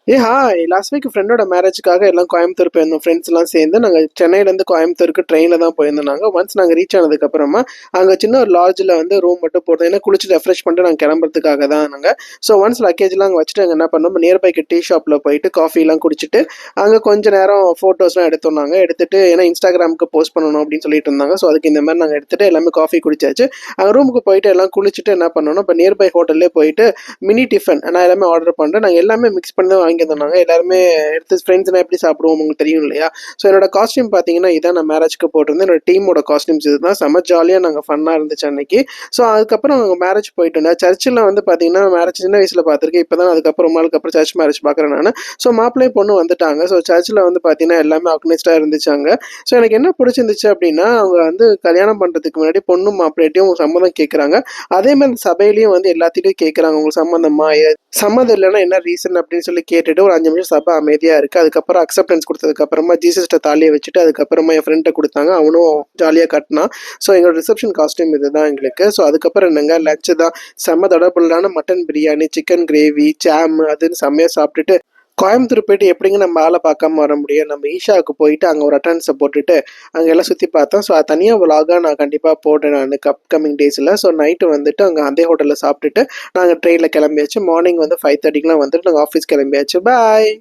Hi! Last week ஃப்ரெண்டோட மேரேஜ்க்காக எல்லாம் கோயம்புத்தூர் போயிருந்தோம். ஃப்ரெண்ட்ஸ்லாம் சேர்ந்து நாங்க சென்னையிலேருந்து கோயம்புத்தூருக்கு ட்ரெயின்ல தான் போயிருந்தோம் நாங்க. ஒன்ஸ் நாங்க ரீச் ஆனதுக்கப்புறமா, அங்க சின்ன ஒரு லாட்ஜ்ல வந்து ரூம் மட்டும் போட்டோம். ஏன்னா குளிச்சுட்டு ரெஃப்ரெஷ் பண்ணிட்டு நாங்க கிளம்புறதுக்காக தான் நாங்க. ஸோ ஒன்ஸ் லக்கேஜ்லாம் அங்க வச்சுட்டு நாங்க என்ன பண்ணோம், நியர்பைக்கு டீ ஷாப்ல போயிட்டு காஃபிலாம் குடிச்சிட்டு, அங்க கொஞ்ச நேரம் ஃபோட்டோஸ்லாம் எடுத்தோம் நாங்க. எடுத்துட்டு ஏன்னா இன்ஸ்டாகிராமுக்கு போஸ்ட் பண்ணணும் அப்படின்னு சொல்லிட்டு இருந்தாங்க. ஸோ அதுக்கு இந்த மாரி நாங்க எடுத்துட்டு எல்லாமே காஃபி குடிச்சாச்சு. அங்க ரூமுக்கு போயிட்டு எல்லாம் குளிச்சுட்டு என்ன பண்ணோம்னா, இப்ப நியர்பை ஹோட்டல்லே போயிட்டு மினி டிஃபன் நான் எல்லாமே ஆர்டர் பண்றேன். நாங்க எல்லாமே மிக்ஸ் பண்ணி தான் வாங்கியிருந்தோம் நாங்க. எல்லாருமே எடுத்து ஃப்ரெண்ட்ஸ்னா எப்படி சாப்பிடுவோம் உங்களுக்கு தெரியும் இல்லையா? ஸோ என்னோட காஸ்டியூம் பார்த்தீங்கன்னா, இதான் நான் மேரேஜ்க்கு போட்டிருந்தேன். என்னோட டீமோட காஸ்டியூம்ஸ் இதுதான். செம்ம ஜாலியா நாங்க ஃபன்னா இருந்துச்சு அன்னைக்கு. ஸோ அதுக்கப்புறம் நாங்க மேரேஜ் போயிட்டு இருந்தேன். சர்ச்சில் வந்து பார்த்தீங்கன்னா, மேரேஜ் சின்ன வயசுல பார்த்துருக்கேன். இப்போ தான் அதுக்கப்புறம் ரொம்ப நாளுக்கு அப்புறம் சர்ச் மேரேஜ் பார்க்குறேன் நானு. ஸோ மாப்பிள்ளையும் பொண்ணும் வந்துட்டாங்க. ஸோ சர்ச்சில் வந்து பார்த்தீங்கன்னா, எல்லாமே ஆர்கனைஸ்டா இருந்துச்சு அங்க. ஸோ எனக்கு என்ன பிடிச்சிருந்துச்சு அப்படின்னா, அவங்க வந்து கல்யாணம் பண்றதுக்கு முன்னாடி பொண்ணும் மாப்பிள்ளைட்டையும் சம்மதம் கேட்குறாங்க. அதே மாதிரி சபையிலயும் வந்து எல்லாத்திட்டையும் கேட்குறாங்க, உங்களுக்கு சம்மந்தமா? சம்மதம் இல்லைன்னா என்ன ரீசன் அப்படின்னு சொல்லி கேட்டுட்டு ஒரு 5 நிமிஷம் சபை அமைதியா இருக்கு. அதுக்கப்புறம் அக்செப்டன்ஸ் கொடுத்ததுக்கு அப்புறமா ஜீசஸ்ட தாலியை வச்சுட்டு அதுக்கப்புறமா என் ஃப்ரெண்ட்டை கொடுத்தாங்க. அவனும் ஜாலியா கட்டினான். ஸோ எங்களோட ரிசப்ஷன் காஸ்டியூம் இதுதான் எங்களுக்கு. ஸோ அதுக்கப்புறம் என்னங்க லஞ்ச் தான். செம்ம தடபுடலான mutton biryani, chicken gravy, jam அதுன்னு செம்மையா சாப்பிட்டுட்டு கோயம்புத்தூர் போயிட்டு எப்படிங்க நம்ம ஆளை பார்க்காம வர முடியும்? நம்ம ஈஷாவுக்கு போயிட்டு அங்கே ஒரு அட்டண்டன்ஸை போட்டுட்டு அங்கே எல்லாம் சுற்றி பார்த்தோம். ஸோ அது தனியாக விலாகாக நான் கண்டிப்பாக போட்டேன் நான் அப்கமிங் டேஸில். ஸோ நைட்டு வந்துட்டு அங்கே அதே ஹோட்டலில் சாப்பிட்டுட்டு நாங்கள் ட்ரெயினில் கிளம்பியாச்சு. மார்னிங் வந்து 5:30க்குலாம் வந்துட்டு நாங்கள் ஆஃபீஸ் கிளம்பியாச்சு. பாய்.